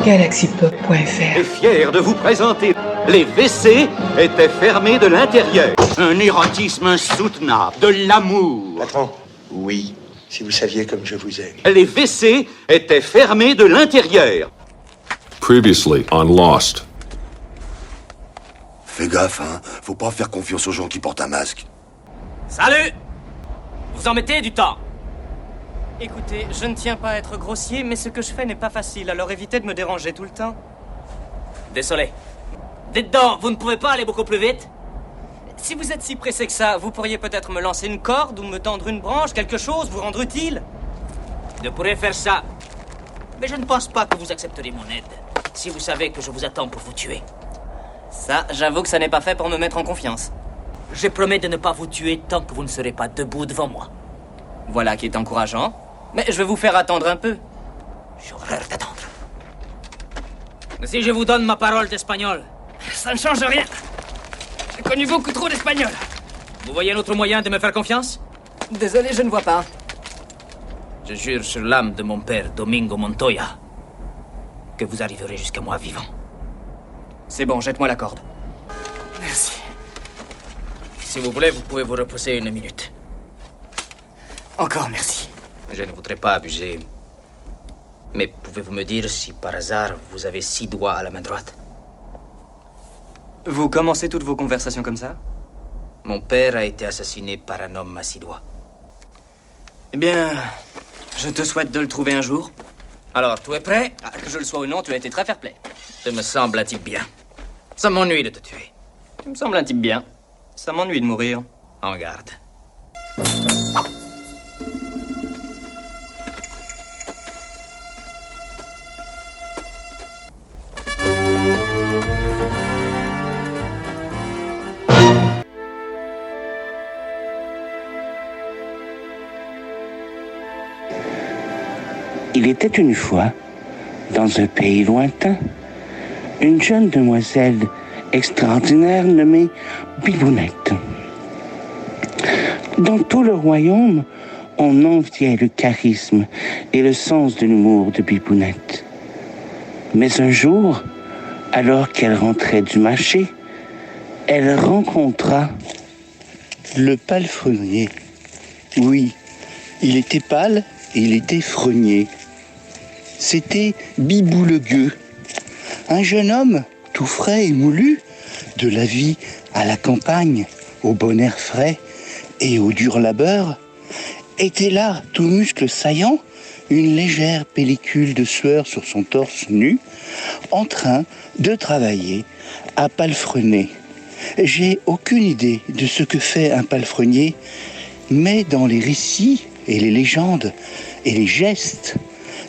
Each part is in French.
Galaxypop.fr est fier de vous présenter. Les WC étaient fermés de l'intérieur. Un érotisme insoutenable, de l'amour. Patron, oui, si vous saviez comme je vous aime. Les WC étaient fermés de l'intérieur. Previously on Lost. Fais gaffe, hein. Faut pas faire confiance aux gens qui portent un masque. Salut! Vous en mettez du temps. Écoutez, je ne tiens pas à être grossier, mais ce que je fais n'est pas facile, alors évitez de me déranger tout le temps. Désolé. Dites donc, vous ne pouvez pas aller beaucoup plus vite? Si vous êtes si pressé que ça, vous pourriez peut-être me lancer une corde ou me tendre une branche, quelque chose, vous rendre utile? Je pourrais faire ça. Mais je ne pense pas que vous accepterez mon aide, si vous savez que je vous attends pour vous tuer. Ça, j'avoue que ça n'est pas fait pour me mettre en confiance. Je promets de ne pas vous tuer tant que vous ne serez pas debout devant moi. Voilà qui est encourageant. Mais je vais vous faire attendre un peu. J'ai horreur d'attendre. Si je vous donne ma parole d'espagnol, ça ne change rien. J'ai connu beaucoup trop d'espagnol. Vous voyez un autre moyen de me faire confiance? Désolé, je ne vois pas. Je jure sur l'âme de mon père, Domingo Montoya, que vous arriverez jusqu'à moi vivant. C'est bon, jette-moi la corde. Merci. Si vous voulez, vous pouvez vous reposer une minute. Encore merci. Je ne voudrais pas abuser. Mais pouvez-vous me dire si par hasard vous avez 6 doigts à la main droite? Vous commencez toutes vos conversations comme ça? Mon père a été assassiné par un homme à 6 doigts. Eh bien, je te souhaite de le trouver un jour. Alors, tu es prêt? Que je le sois ou non, tu as été très fair-play. Tu me sembles un type bien. Ça m'ennuie de te tuer. Tu me sembles un type bien. Ça m'ennuie de mourir. En garde. Il était une fois, dans un pays lointain, une jeune demoiselle extraordinaire nommée Bibounette. Dans tout le royaume, on enviait le charisme et le sens de l'humour de Bibounette. Mais un jour, alors qu'elle rentrait du marché, elle rencontra le palefrenier. Oui, il était pâle et il était frenier. C'était Bibou le gueux, un jeune homme tout frais et moulu, de la vie à la campagne, au bon air frais et au dur labeur, était là, tout muscle saillant, une légère pellicule de sueur sur son torse nu, en train de travailler à palefrener. J'ai aucune idée de ce que fait un palefrenier, mais dans les récits et les légendes et les gestes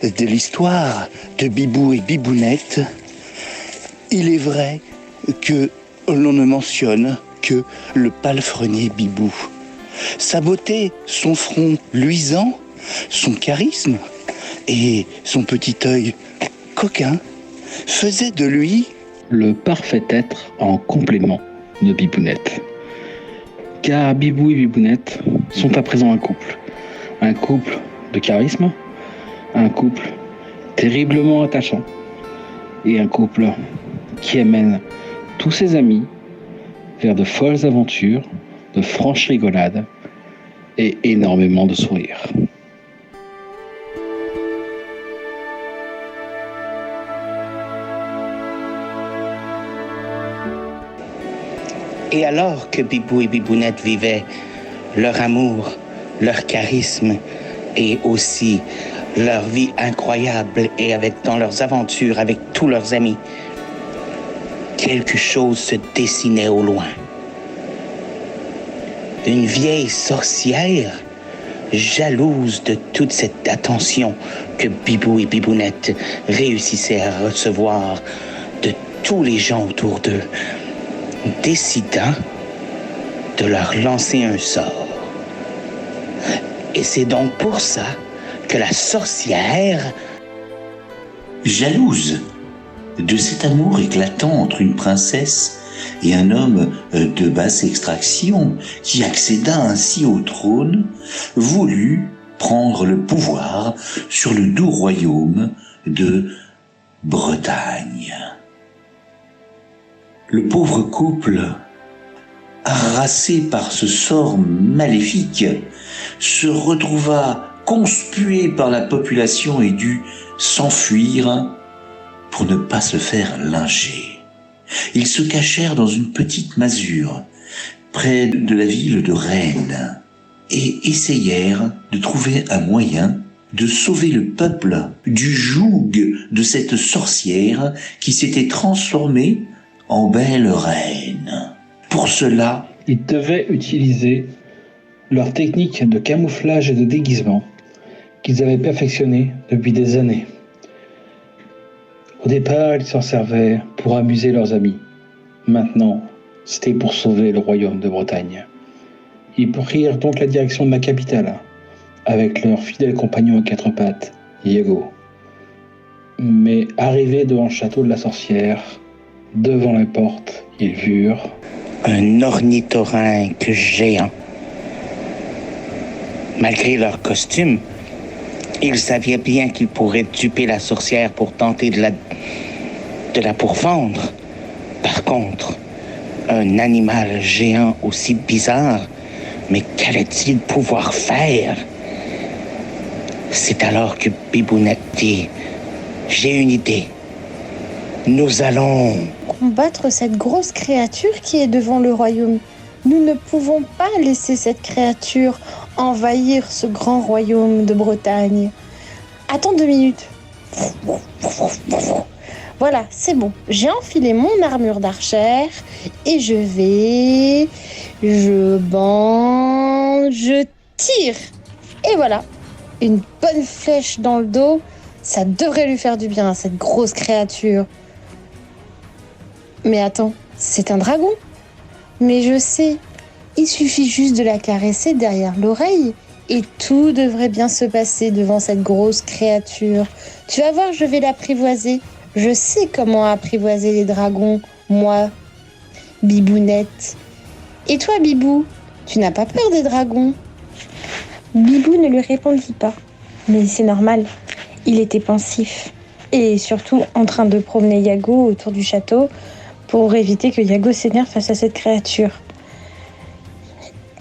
de l'histoire de Bibou et Bibounette, il est vrai que l'on ne mentionne que le palefrenier Bibou. Sa beauté, son front luisant, son charisme et son petit œil coquin faisaient de lui le parfait être en complément de Bibounette. Car Bibou et Bibounette sont à présent un couple. Un couple de charisme, un couple terriblement attachant et un couple qui amène tous ses amis vers de folles aventures, de franches rigolades et énormément de sourires. Et alors que Bibou et Bibounette vivaient leur amour, leur charisme et aussi leur vie incroyable et dans leurs aventures avec tous leurs amis, quelque chose se dessinait au loin. Une vieille sorcière, jalouse de toute cette attention que Bibou et Bibounette réussissaient à recevoir de tous les gens autour d'eux, décida de leur lancer un sort. Et c'est donc pour ça que la sorcière, jalouse de cet amour éclatant entre une princesse et un homme de basse extraction qui accéda ainsi au trône, voulut prendre le pouvoir sur le doux royaume de Bretagne. Le pauvre couple, harassé par ce sort maléfique, se retrouva conspué par la population et dut s'enfuir pour ne pas se faire lyncher. Ils se cachèrent dans une petite masure près de la ville de Rennes et essayèrent de trouver un moyen de sauver le peuple du joug de cette sorcière qui s'était transformée en belle reine. Pour cela, Ils devaient utiliser leur technique de camouflage et de déguisement qu'ils avaient perfectionnée depuis des années. Au départ, ils s'en servaient pour amuser leurs amis. Maintenant, c'était pour sauver le royaume de Bretagne. Ils prirent donc la direction de la capitale, avec leur fidèle compagnon à quatre pattes, Iago. Mais arrivés devant le château de la sorcière, devant les portes, ils virent un ornithorynque géant. Malgré leur costume, ils savaient bien qu'ils pourraient duper la sorcière pour tenter de la pourfendre. Par contre, un animal géant aussi bizarre, mais qu'allait-il pouvoir faire? C'est alors que Bibounette dit « J'ai une idée. Nous allons... » combattre cette grosse créature qui est devant le royaume. Nous ne pouvons pas laisser cette créature envahir ce grand royaume de Bretagne. Attends 2 minutes. Voilà, c'est bon. J'ai enfilé mon armure d'archère et je bande, je tire. Et voilà, une bonne flèche dans le dos, ça devrait lui faire du bien à cette grosse créature. Mais attends, c'est un dragon. Mais je sais, il suffit juste de la caresser derrière l'oreille et tout devrait bien se passer devant cette grosse créature. Tu vas voir, je vais l'apprivoiser. Je sais comment apprivoiser les dragons, moi, Bibounette. Et toi, Bibou, tu n'as pas peur des dragons? Bibou ne lui répondit pas. Mais c'est normal, il était pensif. Et surtout en train de promener Iago autour du château pour éviter que Iago s'énerve face à cette créature.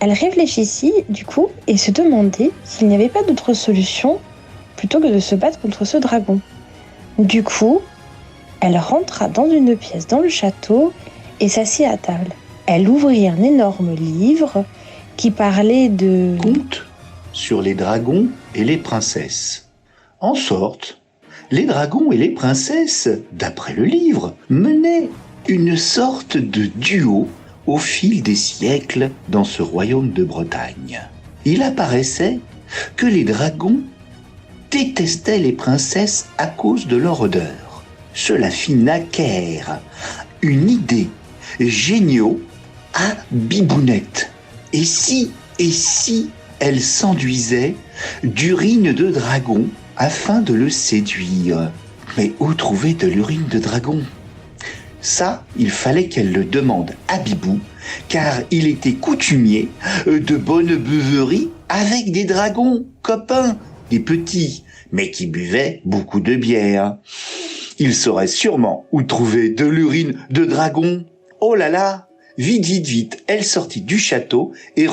Elle réfléchit du coup et se demandait s'il n'y avait pas d'autre solution plutôt que de se battre contre ce dragon. Du coup, elle rentra dans une pièce dans le château et s'assit à table. Elle ouvrit un énorme livre qui parlait de... conte sur les dragons et les princesses. En sorte, les dragons et les princesses, d'après le livre, menaient une sorte de duo au fil des siècles dans ce royaume de Bretagne. Il apparaissait que les dragons détestaient les princesses à cause de leur odeur. Cela fit naquère une idée géniale à Bibounette. Et si elle s'enduisait d'urine de dragon afin de le séduire? Mais où trouver de l'urine de dragon? Ça, il fallait qu'elle le demande à Bibou, car il était coutumier de bonnes beuveries avec des dragons, copains, des petits, mais qui buvaient beaucoup de bière. Il saurait sûrement où trouver de l'urine de dragon. Oh là là! Vite, elle sortit du château et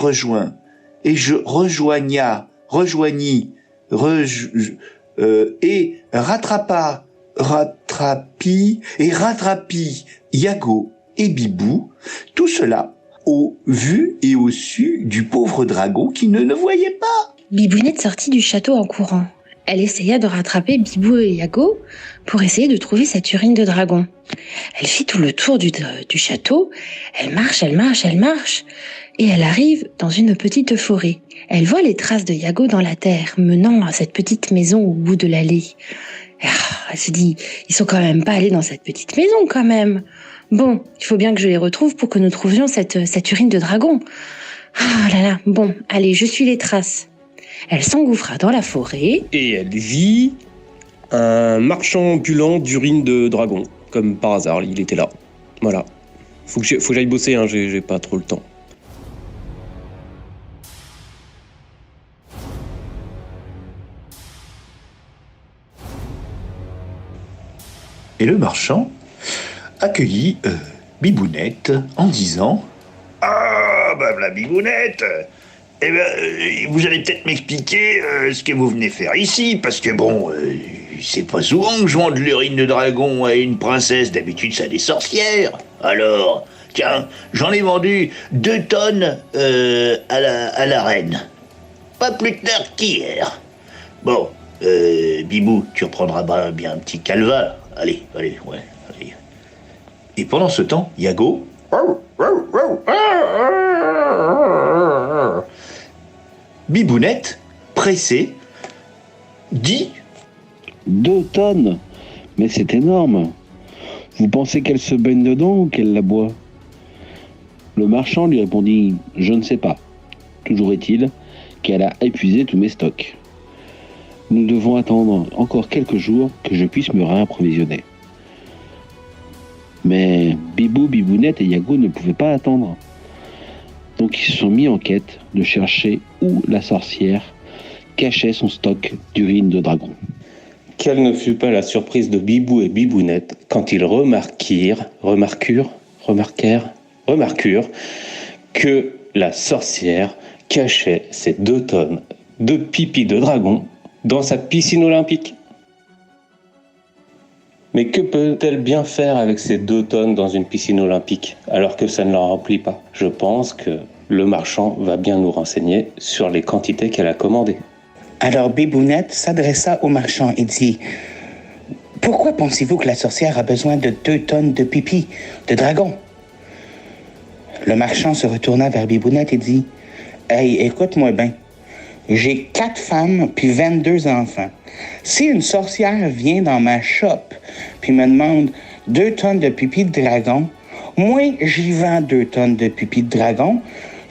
rattrapit Iago et Bibou, tout cela au vu et au su du pauvre dragon qui ne le voyait pas. Bibounette sortit du château en courant. Elle essaya de rattraper Bibou et Iago pour essayer de trouver cette urine de dragon. Elle fit tout le tour du château. Elle marche, et elle arrive dans une petite forêt. Elle voit les traces de Iago dans la terre, menant à cette petite maison au bout de l'allée. Elle se dit, ils sont quand même pas allés dans cette petite maison quand même. Bon, il faut bien que je les retrouve pour que nous trouvions cette urine de dragon. Ah là là, bon, allez, je suis les traces. Elle s'engouffra dans la forêt. Et elle vit un marchand ambulant d'urine de dragon. Comme par hasard, il était là. Voilà. Faut que j'aille bosser, hein, j'ai pas trop le temps. Et le marchand accueillit Bibounette en disant « Ah, ben la Bibounette, eh ben, vous allez peut-être m'expliquer ce que vous venez faire ici, parce que bon, c'est pas souvent que je vends de l'urine de dragon à une princesse, d'habitude c'est à des sorcières. Alors, tiens, j'en ai vendu 2 tonnes à la reine. Pas plus tard qu'hier. Bon, Bibou, tu reprendras bien un petit calva. Allez, allez. Et pendant ce temps, Yago... Bibounette, pressée, dit... 2 tonnes? Mais c'est énorme. Vous pensez qu'elle se baigne dedans ou qu'elle la boit? Le marchand lui répondit « Je ne sais pas. Toujours est-il qu'elle a épuisé tous mes stocks. Nous devons attendre encore quelques jours que je puisse me réapprovisionner. » Mais Bibou, Bibounette et Yago ne pouvaient pas attendre. Donc ils se sont mis en quête de chercher où la sorcière cachait son stock d'urine de dragon. Quelle ne fut pas la surprise de Bibou et Bibounette quand ils remarquèrent que la sorcière cachait ces 2 tonnes de pipi de dragon dans sa piscine olympique. Mais que peut-elle bien faire avec ces 2 tonnes dans une piscine olympique alors que ça ne la remplit pas? Je pense que le marchand va bien nous renseigner sur les quantités qu'elle a commandées. Alors Bibounette s'adressa au marchand et dit « Pourquoi pensez-vous que la sorcière a besoin de 2 tonnes de pipi de dragon? » Le marchand se retourna vers Bibounette et dit « Hey, écoute-moi bien. J'ai 4 femmes puis 22 enfants. Si une sorcière vient dans ma shop puis me demande 2 tonnes de pipi de dragon, moi, j'y vends 2 tonnes de pipi de dragon.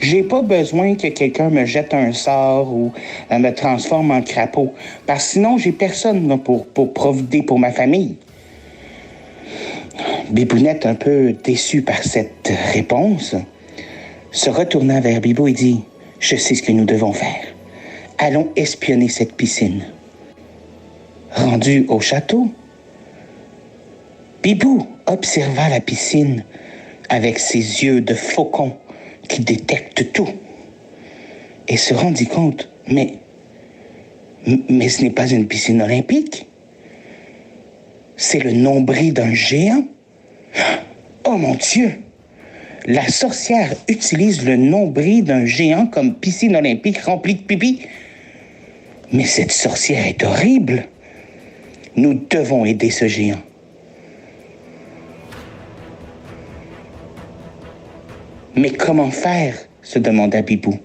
J'ai pas besoin que quelqu'un me jette un sort ou me transforme en crapaud, parce que sinon, j'ai personne là, pour provider pour ma famille. » Bibounette, un peu déçue par cette réponse, se retourna vers Bibou et dit « Je sais ce que nous devons faire. Allons espionner cette piscine. » Rendu au château, Bibou observa la piscine avec ses yeux de faucon qui détectent tout et se rendit compte, mais ce n'est pas une piscine olympique. C'est le nombril d'un géant. Oh mon Dieu! La sorcière utilise le nombril d'un géant comme piscine olympique remplie de pipi. Mais cette sorcière est horrible. Nous devons aider ce géant. Mais comment faire? Se demanda Bibou.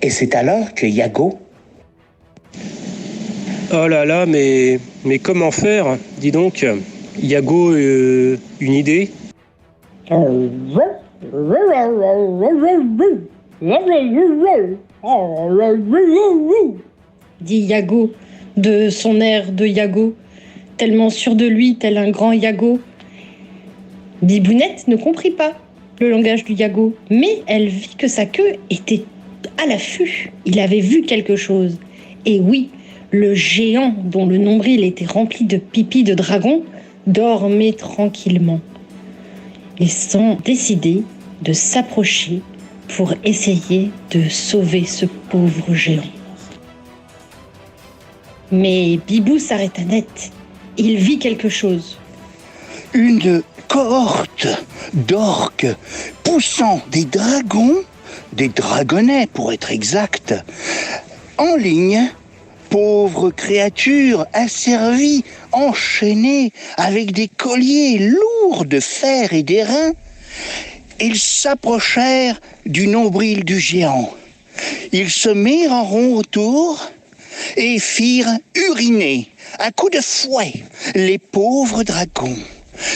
Et c'est alors que Yago... Oh là là, mais comment faire? Dis donc, Yago, une idée? Dit Yago, de son air de Yago, tellement sûr de lui, tel un grand Yago. Bibounette ne comprit pas le langage du Yago, mais elle vit que sa queue était à l'affût. Il avait vu quelque chose. Et oui, le géant dont le nombril était rempli de pipi de dragon dormait tranquillement. Ils sont décidés de s'approcher pour essayer de sauver ce pauvre géant. Mais Bibou s'arrêta net. Il vit quelque chose. Une cohorte d'orques poussant des dragons, des dragonnets pour être exact, en ligne. Pauvres créatures asservies, enchaînées avec des colliers lourds de fer et d'airain, ils s'approchèrent du nombril du géant. Ils se mirent en rond autour et firent uriner à coups de fouet les pauvres dragons.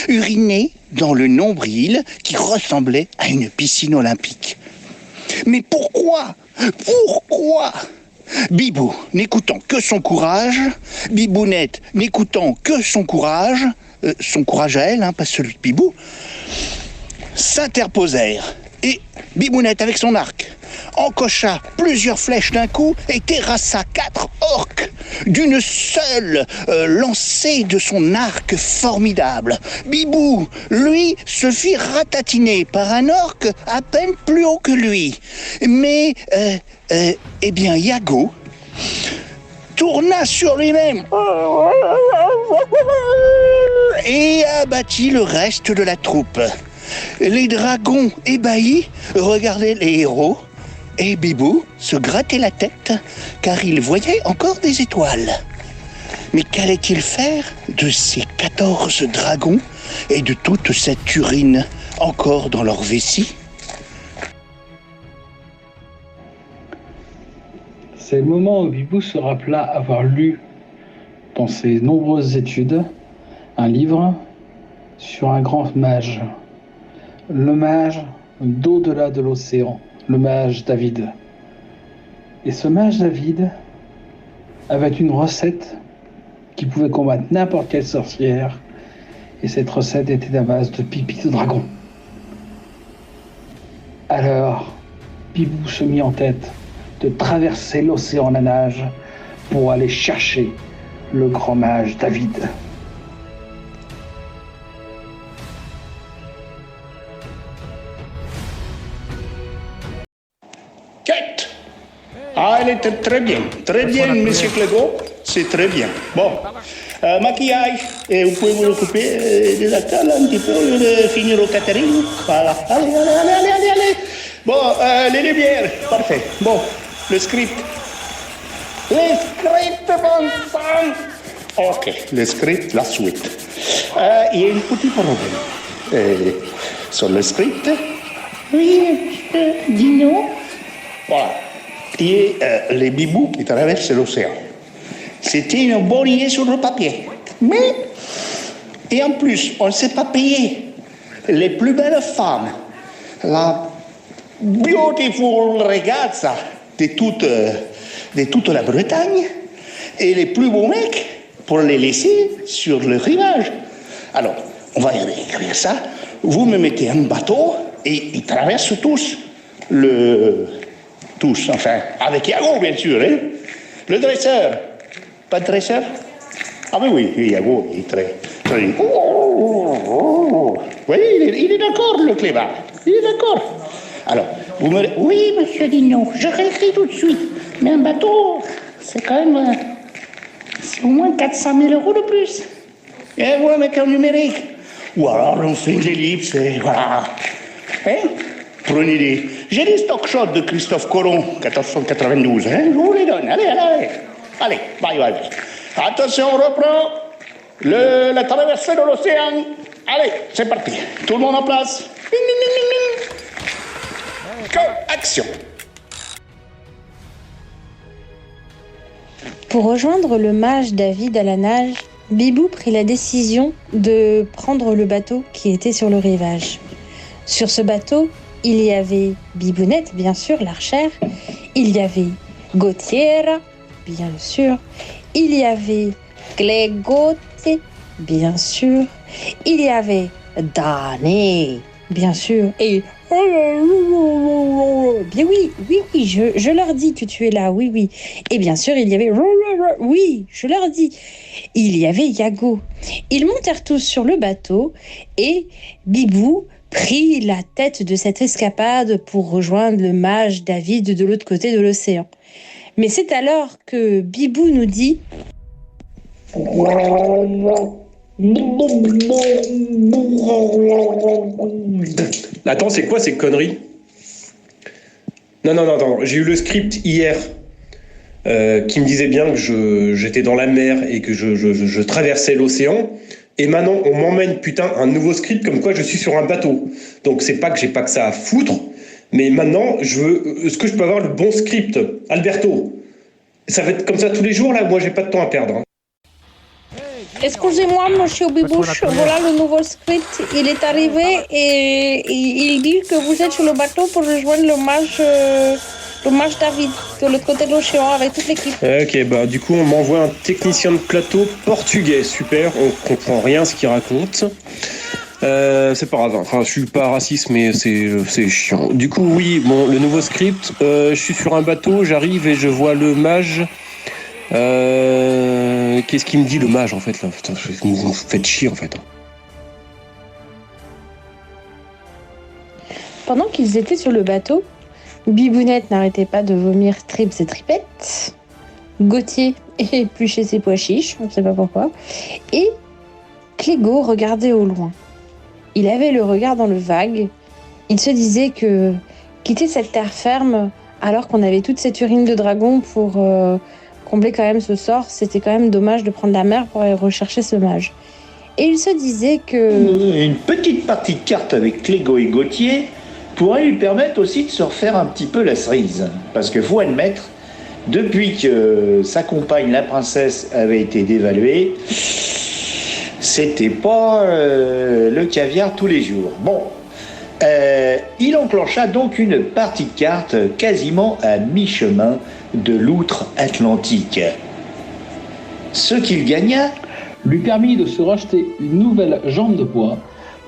Uriner dans le nombril qui ressemblait à une piscine olympique. Mais pourquoi? Pourquoi? Bibou, n'écoutant que son courage, Bibounette, n'écoutant que son courage à elle, pas celui de Bibou, s'interposèrent. Et Bibounette, avec son arc, encocha plusieurs flèches d'un coup et terrassa 4 orques d'une seule lancée de son arc formidable. Bibou, lui, se fit ratatiner par un orque à peine plus haut que lui. Mais, eh bien, Iago tourna sur lui-même et abattit le reste de la troupe. Les dragons ébahis regardaient les héros et Bibou se grattait la tête car il voyait encore des étoiles. Mais qu'allait-il faire de ces 14 dragons et de toute cette urine encore dans leur vessie? C'est le moment où Bibou se rappela avoir lu, dans ses nombreuses études, un livre sur un grand mage. Le mage d'au-delà de l'océan, le mage David. Et ce mage David avait une recette qui pouvait combattre n'importe quelle sorcière. Et cette recette était à base de pipi de dragon. Alors, Bibou se mit en tête de traverser l'océan à la nage pour aller chercher le grand mage David. Quête. Ah, elle était très bien, monsieur Clégo. C'est très bien. Bon, maquillage, et vous pouvez vous occuper des acteurs là, un petit peu, de finir au catering. Voilà, allez. Bon, les lumières, parfait. Bon, le script. Le script, bon sang. Ok, le script, la suite. Il y a un petit problème. Sur le script, oui, Dino. Voilà. Il y a les bibous qui traversent l'océan. C'était une bonne idée sur le papier. Mais, et en plus, on ne s'est pas payé les plus belles femmes. La beautiful ragazza de toute la Bretagne et les plus beaux mecs pour les laisser sur le rivage. Alors, on va écrire ça. Vous me mettez un bateau et ils traversent tous enfin, avec Iago, bien sûr, hein. Le dresseur. Pas de dresseur? Ah ben oui, Iago, il est très... Oui, il est d'accord, le clébard. Il est d'accord. Alors, vous me... Oui, monsieur Dignon, je réécris tout de suite. Mais un bateau, c'est quand même... c'est au moins 400 000 € de plus. Et vous mettez en numérique. Ou alors, on fait une ellipse et voilà. Hein? Prenez des... J'ai des stock shots de Christophe Colomb, 1492, hein? Je vous les donne. Allez, bye. Attention, on reprend la traversée de l'océan. Allez, c'est parti. Tout le monde en place. Action. Pour rejoindre le mage David à la nage, Bibou prit la décision de prendre le bateau qui était sur le rivage. Sur ce bateau, il y avait Bibounette, bien sûr, l'archère. Il y avait Gauthier, bien sûr. Il y avait Clégote, bien sûr. Il y avait Dané, bien sûr. Et... bien oui, je leur dis que tu es là, oui. Et bien sûr, il y avait... Oui, je leur dis. Il y avait Iago. Ils montèrent tous sur le bateau et Bibou prit la tête de cette escapade pour rejoindre le mage David de l'autre côté de l'océan. Mais c'est alors que Bibou nous dit... Attends, c'est quoi ces conneries? Non, j'ai eu le script hier qui me disait bien que j'étais dans la mer et que je traversais l'océan. Et maintenant, on m'emmène, un nouveau script comme quoi je suis sur un bateau. Donc, c'est pas que j'ai pas que ça à foutre, mais maintenant, est-ce que je peux avoir le bon script? Alberto, ça va être comme ça tous les jours, là? Moi, j'ai pas de temps à perdre. Hein. Excusez-moi, monsieur Bibouche, voilà le nouveau script. Il est arrivé et il dit que vous êtes sur le bateau pour rejoindre le mage David, de l'autre côté de l'océan, avec toute l'équipe. Ok, bah du coup, on m'envoie un technicien de plateau portugais. Super, on comprend rien à ce qu'il raconte. C'est pas grave. Enfin, je suis pas raciste, mais c'est chiant. Du coup, oui, bon, le nouveau script. Je suis sur un bateau, j'arrive et je vois le mage. Qu'est-ce qu'il me dit le mage en fait là? Putain, vous me faites chier en fait. Pendant qu'ils étaient sur le bateau, Bibounette n'arrêtait pas de vomir tripes et tripettes. Gauthier épluchait ses pois chiches, on ne sait pas pourquoi. Et Clégo regardait au loin. Il avait le regard dans le vague. Il se disait que quitter cette terre ferme, alors qu'on avait toute cette urine de dragon pour combler quand même ce sort, c'était quand même dommage de prendre la mer pour aller rechercher ce mage. Et il se disait que... Une petite partie de cartes avec Clégo et Gauthier pourrait lui permettre aussi de se refaire un petit peu la cerise. Parce que faut admettre, depuis que sa compagne, la princesse, avait été dévaluée, c'était pas le caviar tous les jours. Bon, il enclencha donc une partie de cartes quasiment à mi-chemin de l'outre-Atlantique. Ce qu'il gagna lui permit de se racheter une nouvelle jambe de bois.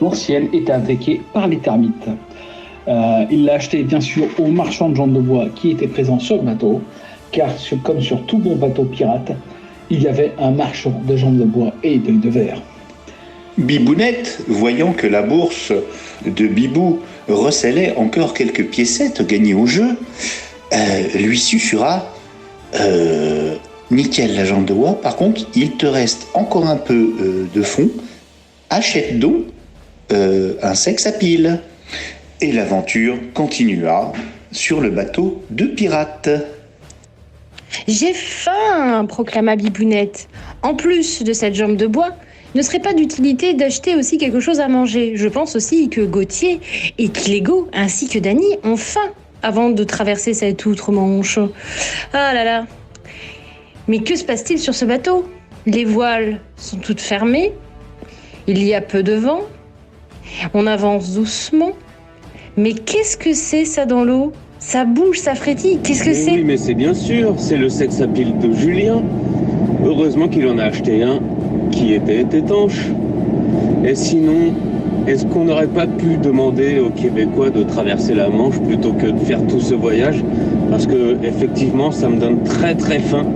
L'ancienne était attaquée par les termites. Il l'a acheté bien sûr au marchand de jambes de bois qui était présent sur le bateau, car comme sur tout bon bateau pirate, il y avait un marchand de jambes de bois et d'œil de verre. Bibounette, voyant que la bourse de Bibou recélait encore quelques piécettes gagnées au jeu, lui susurra nickel la jambe de bois, par contre il te reste encore un peu de fonds, achète donc un sex à pile. Et l'aventure continua sur le bateau de pirates. J'ai faim, proclama Bibounette. En plus de cette jambe de bois, ne serait pas d'utilité d'acheter aussi quelque chose à manger. Je pense aussi que Gauthier et Clégo, ainsi que Dany, ont faim avant de traverser cette outre-Manche. Ah là là. Mais que se passe-t-il sur ce bateau? Les voiles sont toutes fermées. Il y a peu de vent. On avance doucement. Mais qu'est-ce que c'est ça dans l'eau? Ça bouge, ça frétille, qu'est-ce que c'est? Oui, mais c'est bien sûr, c'est le sex à pile de Julien. Heureusement qu'il en a acheté un qui était étanche. Et sinon, est-ce qu'on n'aurait pas pu demander aux Québécois de traverser la Manche plutôt que de faire tout ce voyage? Parce que effectivement, ça me donne très très faim.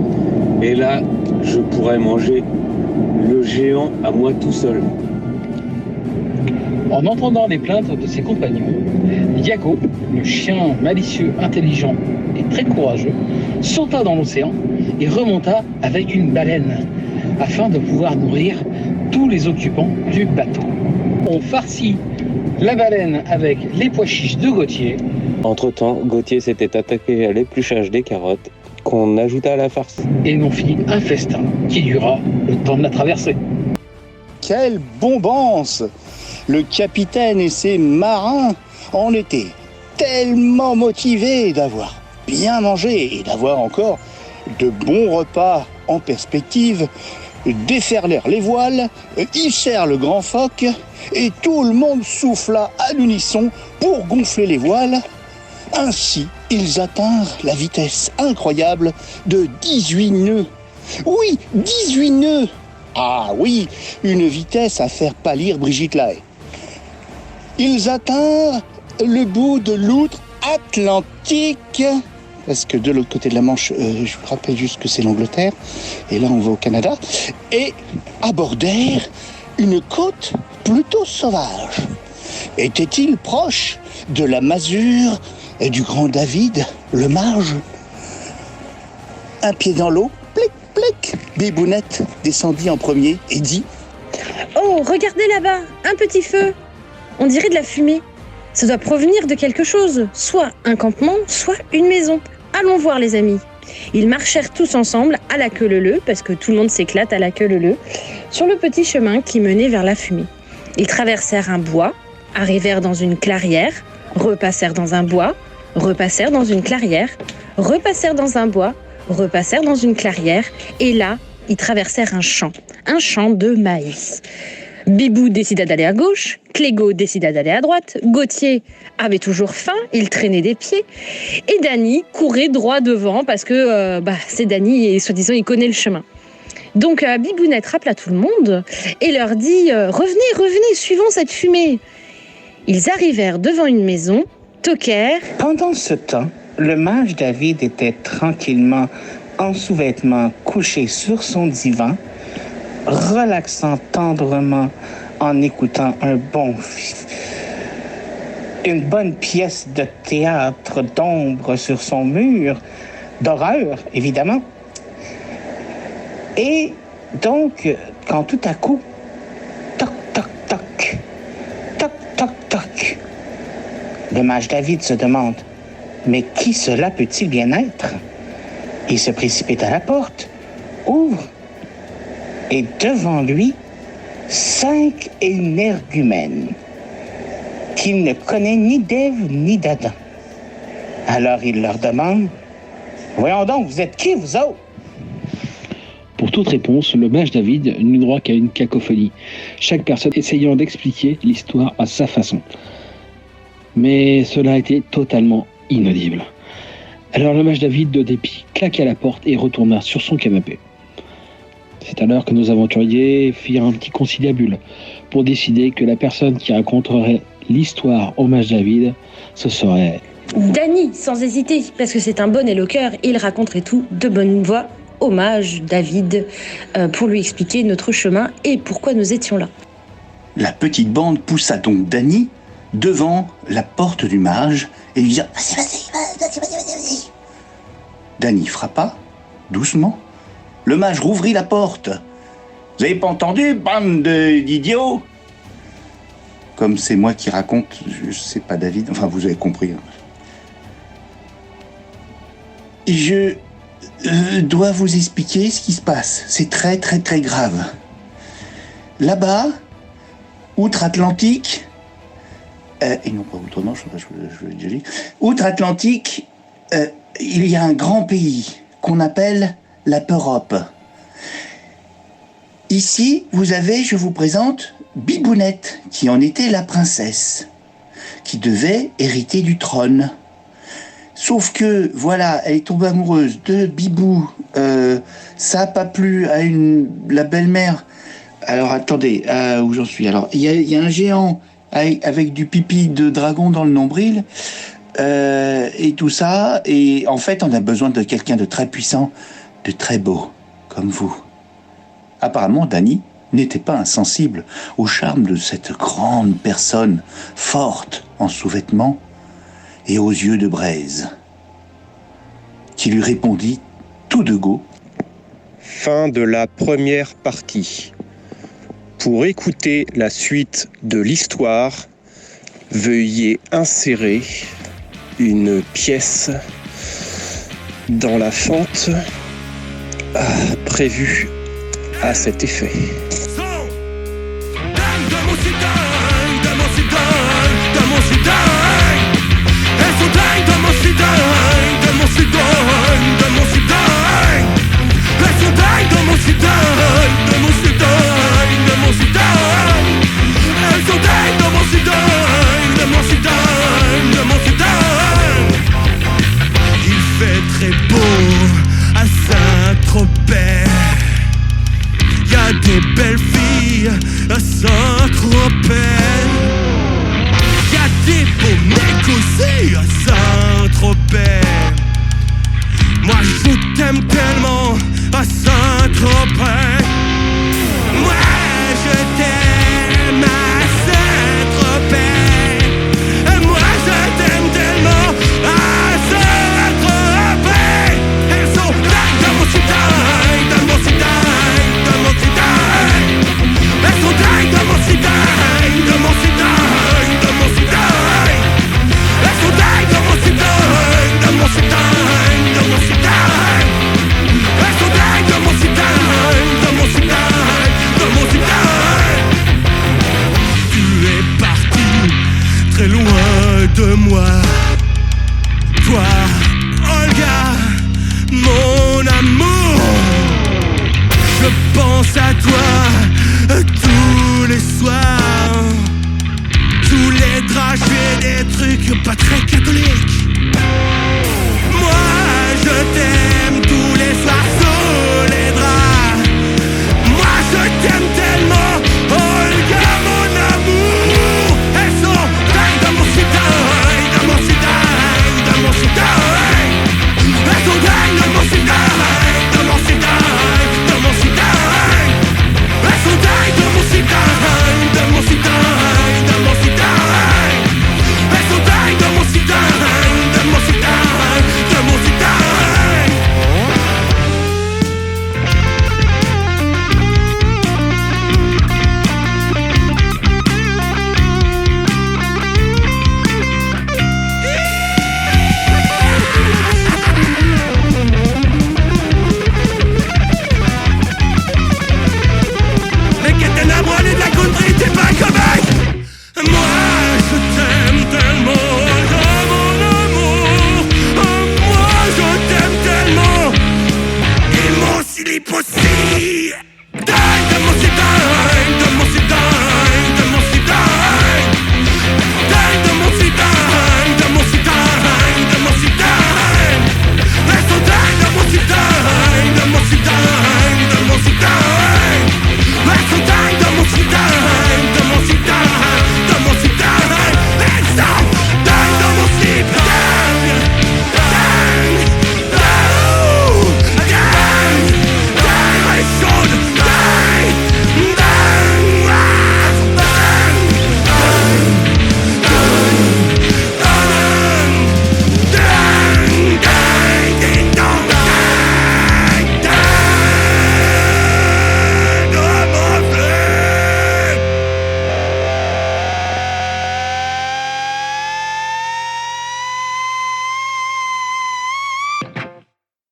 Et là, je pourrais manger le géant à moi tout seul. En entendant les plaintes de ses compagnons, Yago, le chien malicieux, intelligent et très courageux, sauta dans l'océan et remonta avec une baleine, afin de pouvoir nourrir tous les occupants du bateau. On farcit la baleine avec les pois chiches de Gauthier. Entre-temps, Gauthier s'était attaqué à l'épluchage des carottes qu'on ajouta à la farce. Et l'on fit un festin qui dura le temps de la traversée. Quelle bombance! Le capitaine et ses marins en étaient tellement motivés d'avoir bien mangé et d'avoir encore de bons repas en perspective, déferlèrent les voiles, hissèrent le grand phoque et tout le monde souffla à l'unisson pour gonfler les voiles. Ainsi, ils atteinrent la vitesse incroyable de 18 nœuds. Oui, 18 nœuds! Ah oui, une vitesse à faire pâlir Brigitte Lahaie. Ils atteinrent le bout de l'outre-Atlantique, parce que de l'autre côté de la Manche, je vous rappelle juste que c'est l'Angleterre, et là on va au Canada, et abordèrent une côte plutôt sauvage. Était-il proche de la masure et du grand David, le mage? Un pied dans l'eau, plic, plic, Bibounette descendit en premier et dit « Oh, regardez là-bas, un petit feu !» On dirait de la fumée. Ça doit provenir de quelque chose, soit un campement, soit une maison. Allons voir les amis. Ils marchèrent tous ensemble à la queue leu-leu, parce que tout le monde s'éclate à la queue leu-leu, sur le petit chemin qui menait vers la fumée. Ils traversèrent un bois, arrivèrent dans une clairière, repassèrent dans un bois, repassèrent dans une clairière, repassèrent dans un bois, repassèrent dans une clairière, et là, ils traversèrent un champ de maïs. Bibou décida d'aller à gauche, Clégo décida d'aller à droite, Gauthier avait toujours faim, il traînait des pieds, et Dany courait droit devant parce que c'est Dany et soi-disant il connaît le chemin. Donc Bibounette rappela tout le monde et leur dit « Revenez, suivons cette fumée !» Ils arrivèrent devant une maison, toquèrent. Pendant ce temps, le mage David était tranquillement en sous-vêtements couché sur son divan, relaxant tendrement en écoutant une bonne pièce de théâtre d'ombre sur son mur, d'horreur évidemment. Et donc, quand tout à coup, toc, toc, toc, toc, toc, toc, le mage David se demande « Mais qui cela peut-il bien être ?» Il se précipite à la porte, ouvre, et devant lui, 5 énergumènes qu'il ne connaît ni d'Ève ni d'Adam. Alors il leur demande « Voyons donc, vous êtes qui, vous autres ?» Pour toute réponse, le mage David n'eut droit qu'à une cacophonie, chaque personne essayant d'expliquer l'histoire à sa façon. Mais cela était totalement inaudible. Alors le mage David, de dépit, claqua la porte et retourna sur son canapé. C'est alors que nos aventuriers firent un petit conciliabule pour décider que la personne qui raconterait l'histoire au mage David, ce serait... Danny, sans hésiter, parce que c'est un bon éloqueur, il raconterait tout de bonne voix au mage David pour lui expliquer notre chemin et pourquoi nous étions là. La petite bande poussa donc Danny devant la porte du mage et lui dit « Vas-y. » Danny frappa, doucement. Le mage rouvrit la porte. « Vous avez pas entendu, bande d'idiots ?» Comme c'est moi qui raconte, je sais pas David, enfin vous avez compris. Je dois vous expliquer ce qui se passe. C'est très très très grave. Là-bas, outre-Atlantique, et non pas outre-non, je l'ai déjà dit. Outre-Atlantique, il y a un grand pays qu'on appelle la Europe. Ici, je vous présente Bibounette, qui en était la princesse, qui devait hériter du trône. Sauf que, voilà, elle est tombée amoureuse de Bibou. Ça n'a pas plu à la belle-mère. Alors, attendez, où j'en suis ? Alors, il y a un géant avec du pipi de dragon dans le nombril, et tout ça. Et en fait, on a besoin de quelqu'un de très puissant, de très beau, comme vous. Apparemment, Danny n'était pas insensible au charme de cette grande personne, forte en sous-vêtements et aux yeux de braise, qui lui répondit tout de go. Fin de la première partie. Pour écouter la suite de l'histoire, veuillez insérer une pièce dans la fente prévue à cet effet.